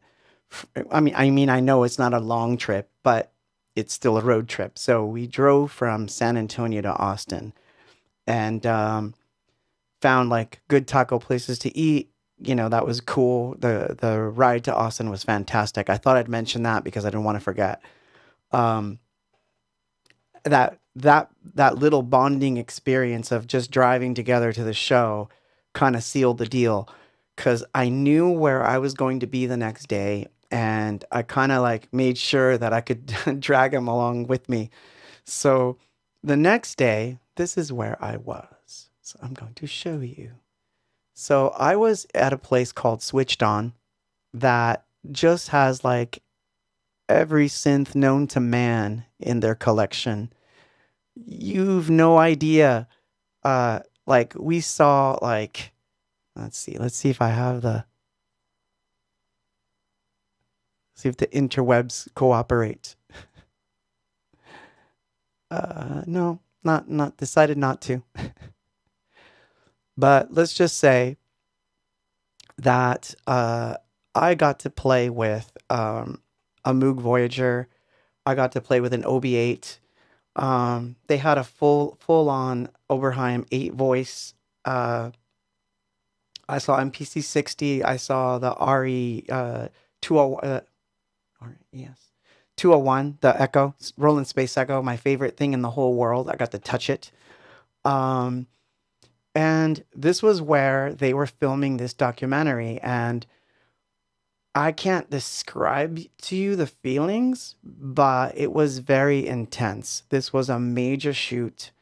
I know it's not a long trip, but it's still a road trip. So we drove from San Antonio to Austin and found like good taco places to eat. You know, that was cool. The ride to Austin was fantastic. I thought I'd mention that because I didn't want to forget. Um, that little bonding experience of just driving together to the show kind of sealed the deal because I knew where I was going to be the next day, and I kind of like made sure that I could drag him along with me. So the next day, this is where I was. So I'm going to show you. So I was at a place called Switched On that just has like every synth known to man in their collection. You've no idea. Like we saw like let's see if I have the see if the interwebs cooperate. No, not decided not to. But let's just say that I got to play with a Moog Voyager. I got to play with an OB8. They had a full on Oberheim 8 voice. Uh, I saw MPC 60. I saw the RE 20 yes 201, the Echo, Roland Space Echo, my favorite thing in the whole world. I got to touch it. Um, and this was where they were filming this documentary, and I can't describe to you the feelings, but it was very intense. This was a major shoot,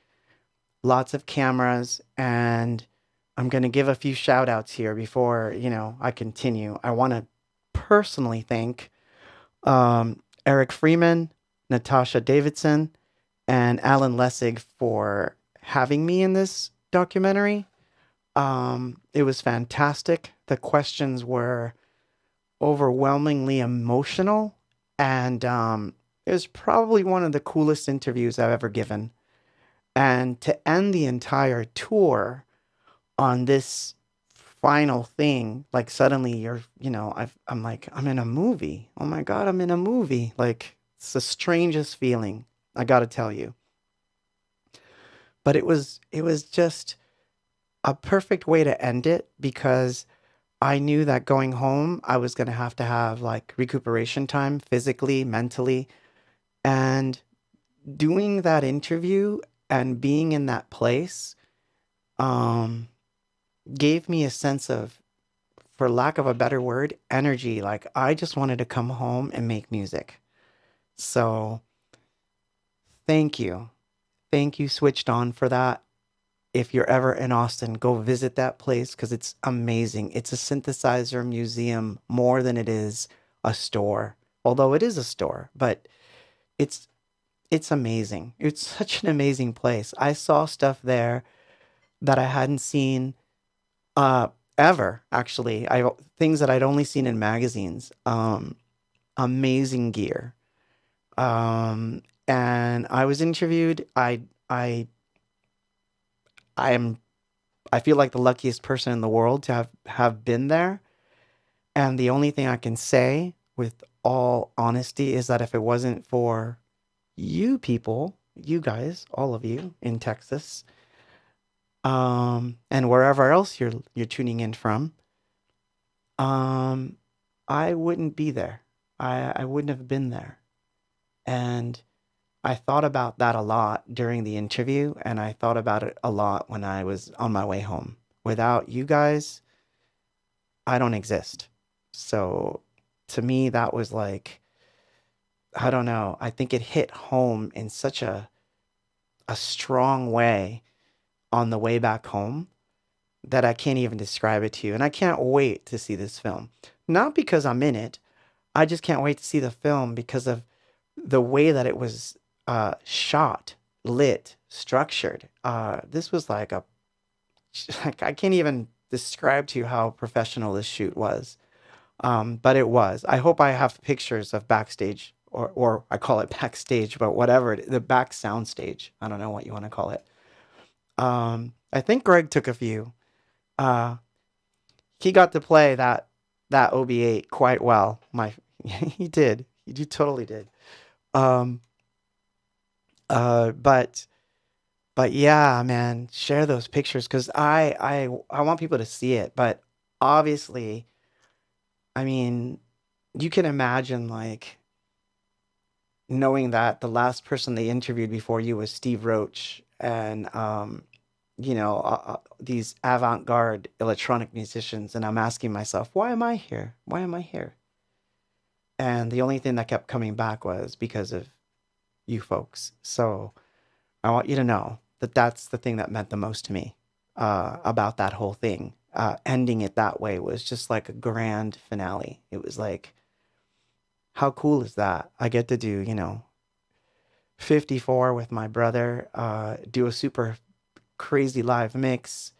lots of cameras, and I'm going to give a few shout outs here before, I continue. I want to personally thank Eric Freeman, Natasha Davidson, and Alan Lessig for having me in this documentary. It was fantastic. The questions were overwhelmingly emotional, and it was probably one of the coolest interviews I've ever given. And to end the entire tour on this final thing, like suddenly I'm like, I'm in a movie. Oh my God, I'm in a movie. Like, it's the strangest feeling, I gotta tell you. But it was just a perfect way to end it because I knew that going home, I was going to have like recuperation time physically, mentally. And doing that interview and being in that place um, gave me a sense of, for lack of a better word, energy. Like I just wanted to come home and make music. So thank you. Thank you, Switched On, for that. If you're ever in Austin, go visit that place because it's amazing. It's a synthesizer museum more than it is a store. Although it is a store, but it's it's amazing. It's such an amazing place. I saw stuff there that I hadn't seen uh ever, actually. I things that I'd only seen in magazines. Amazing gear. And I was interviewed. I am I feel like the luckiest person in the world to have been there. And the only thing I can say with all honesty is that if it wasn't for you people, you guys, all of you in Texas, and wherever else you're tuning in from, um, I wouldn't be there. I wouldn't have been there. And I thought about that a lot during the interview, and I thought about it a lot when I was on my way home. Without you guys, I don't exist. So to me, that was like, I don't know. I think it hit home in such a strong way on the way back home that I can't even describe it to you. And I can't wait to see this film. Not because I'm in it. I just can't wait to see the film because of the way that it was shot, lit, structured. This was like a like I can't even describe to you how professional this shoot was. But it was. I hope I have pictures of backstage, or I call it backstage, but whatever, the back sound stage. I don't know what you want to call it. I think Greg took a few. Uh, he got to play that OB8 quite well. He did. He totally did. Um, but yeah, man, share those pictures because I want people to see it. But obviously, I mean, you can imagine like knowing that the last person they interviewed before you was Steve Roach and these avant-garde electronic musicians, and I'm asking myself, why am I here? Why am I here? And the only thing that kept coming back was because of you folks. So I want you to know that that's the thing that meant the most to me about that whole thing. Ending it that way was just like a grand finale. It was like, how cool is that? I get to do, 54 with my brother, do a super crazy live mix,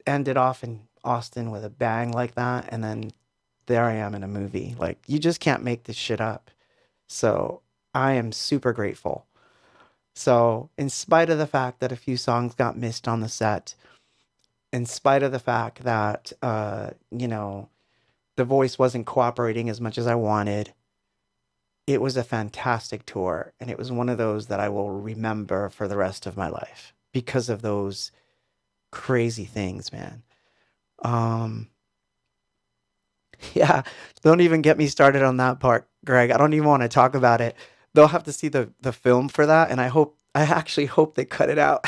end it off in Austin with a bang like that, and then there I am in a movie. Like, you just can't make this shit up. So I am super grateful. So, in spite of the fact that a few songs got missed on the set, in spite of the fact that, the voice wasn't cooperating as much as I wanted, it was a fantastic tour. And it was one of those that I will remember for the rest of my life because of those crazy things, man. Um, yeah, don't even get me started on that part, Greg. I don't even want to talk about it. They'll have to see the film for that, and I actually hope they cut it out.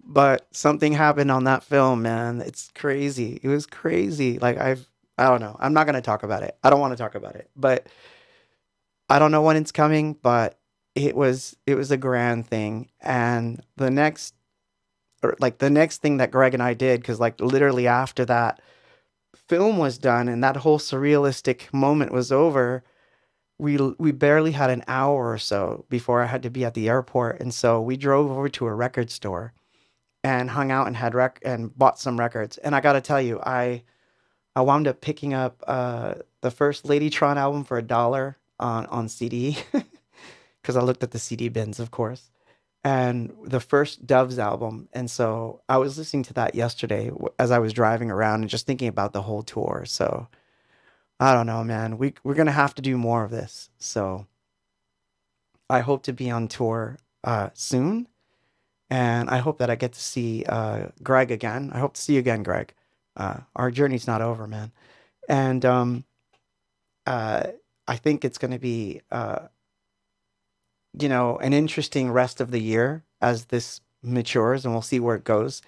But something happened on that film, man. It's crazy. It was crazy. Like I don't know. I'm not gonna talk about it. I don't want to talk about it. But I don't know when it's coming, but it was a grand thing. And the next thing that Greg and I did, because like literally after that film was done and that whole surrealistic moment was over, we barely had an hour or so before I had to be at the airport, and so we drove over to a record store and hung out and had and bought some records. And I gotta tell you, I wound up picking up the first Ladytron album for $1 on CD because I looked at the CD bins, of course, and the first Doves album. And so I was listening to that yesterday as I was driving around and just thinking about the whole tour. So I don't know, man. We're gonna have to do more of this. So I hope to be on tour soon, and I hope that I get to see Greg again. I hope to see you again, Greg. Our journey's not over, man. And uh, I think it's going to be an interesting rest of the year as this matures, and we'll see where it goes.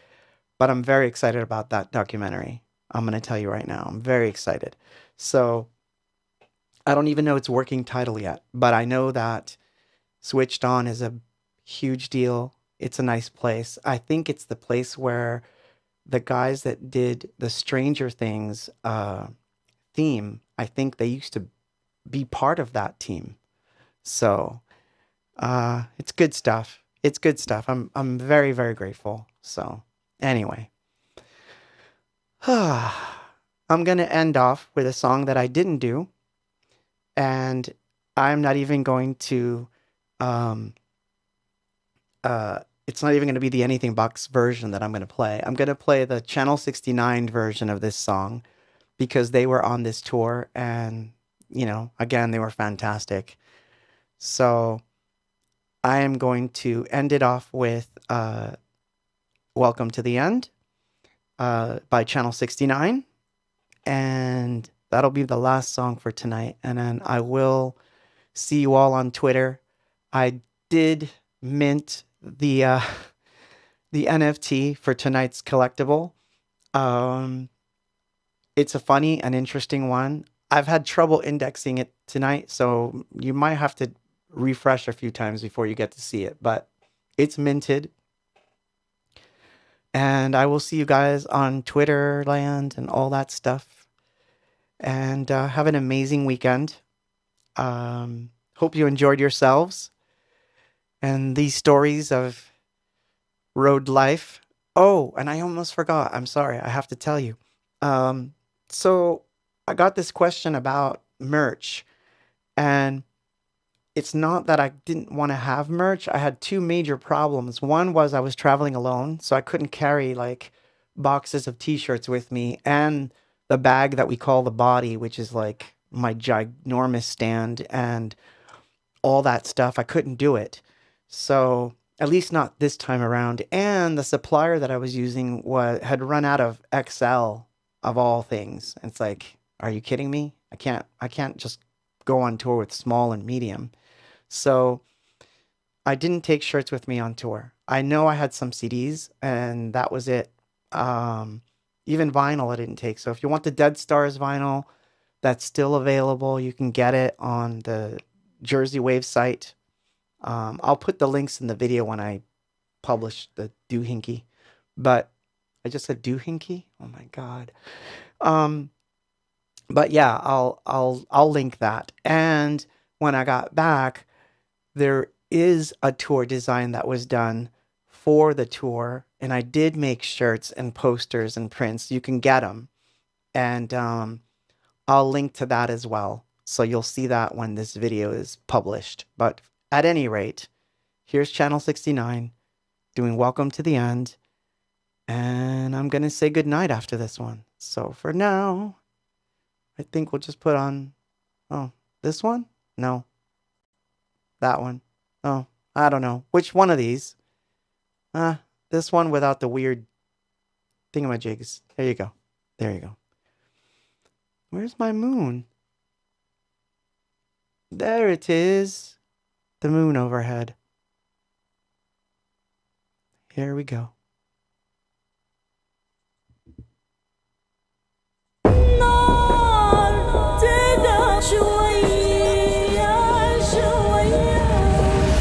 But I'm very excited about that documentary. I'm going to tell you right now. I'm very excited. So I don't even know its working title yet, but I know that Switched On is a huge deal. It's a nice place. I think it's the place where the guys that did the Stranger Things theme, I think they used to be part of that team. So it's good stuff. It's good stuff. I'm very, very grateful. So anyway, I'm gonna end off with a song that I didn't do, and I'm not even going to um it's not even going to be the Anything Box version that I'm going to play. I'm going to play the Channel 69 version of this song because they were on this tour, and again, they were fantastic. So I am going to end it off with Welcome to the End by Channel 69, and that'll be the last song for tonight. And then I will see you all on Twitter. I did mint the NFT for tonight's collectible. Um, it's a funny and interesting one. I've had trouble indexing it tonight, so you might have to refresh a few times before you get to see it. But it's minted, and I will see you guys on Twitter land and all that stuff. And have an amazing weekend. Hope you enjoyed yourselves and these stories of road life. Oh, and I almost forgot. I'm sorry. I have to tell you. Um, so I got this question about merch, and it's not that I didn't want to have merch. I had two major problems. One was I was traveling alone, so I couldn't carry like boxes of t-shirts with me and the bag that we call the body, which is like my ginormous stand and all that stuff. I couldn't do it. So, at least not this time around. And the supplier that I was using had run out of XL of all things. It's like, are you kidding me? I can't just go on tour with small and medium. So, I didn't take shirts with me on tour. I know I had some CDs and that was it. Um, Even vinyl I didn't take. So if you want the Dead Stars vinyl, that's still available. You can get it on the Jersey Wave site. I'll put the links in the video when I publish the doohickey. But I just said doohickey. Oh my god. Um, but yeah, I'll link that. And when I got back, there is a tour design that was done for the tour, and I did make shirts and posters and prints. You can get them, and I'll link to that as well. So you'll see that when this video is published. But at any rate, here's Channel 69 doing Welcome to the End. And I'm going to say goodnight after this one. So for now, I think we'll just put on, oh, this one? No, that one. Oh, I don't know. Which one of these? Uh, this one without the weird thingamajigs. There you go. There you go. Where's my moon? There it is. The moon overhead. Here we go.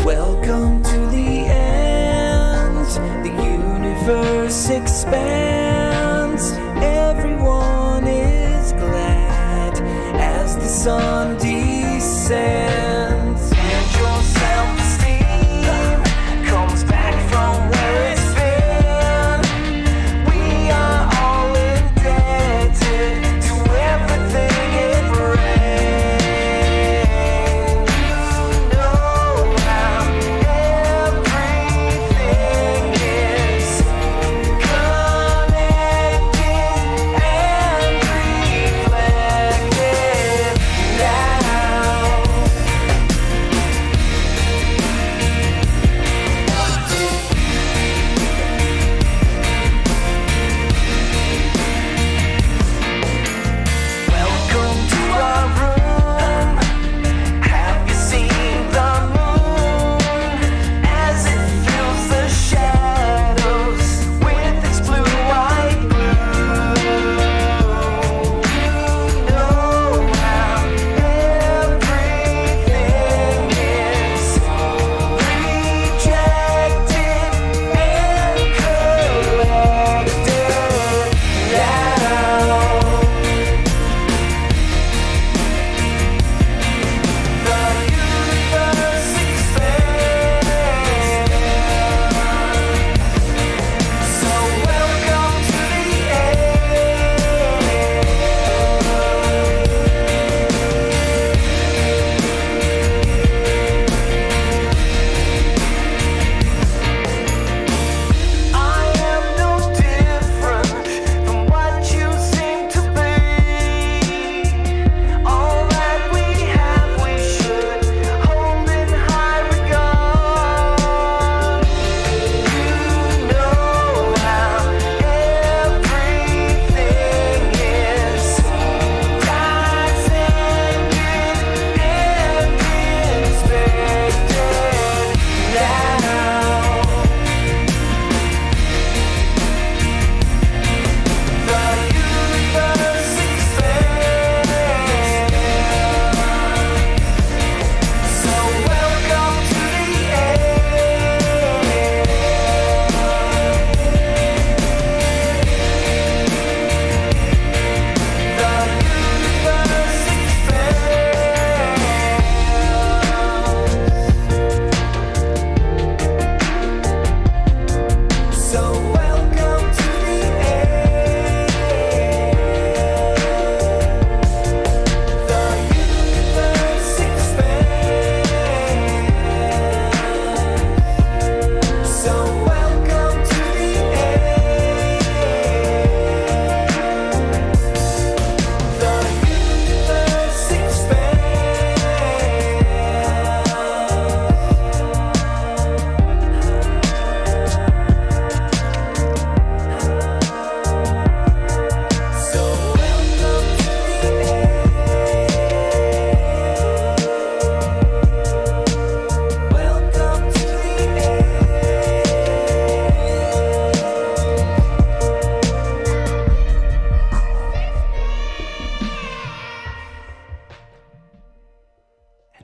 Welcome to the end. The universe expands. Everyone is glad as the sun descends. And your self-esteem comes back from where it's been. We are all indebted to everything it brings. You know how everything is connected and reflected now.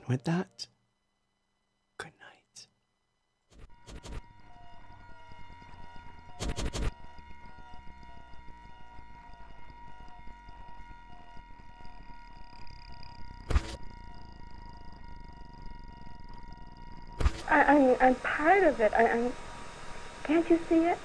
with that, good night. I'm part of it. Can't you see it?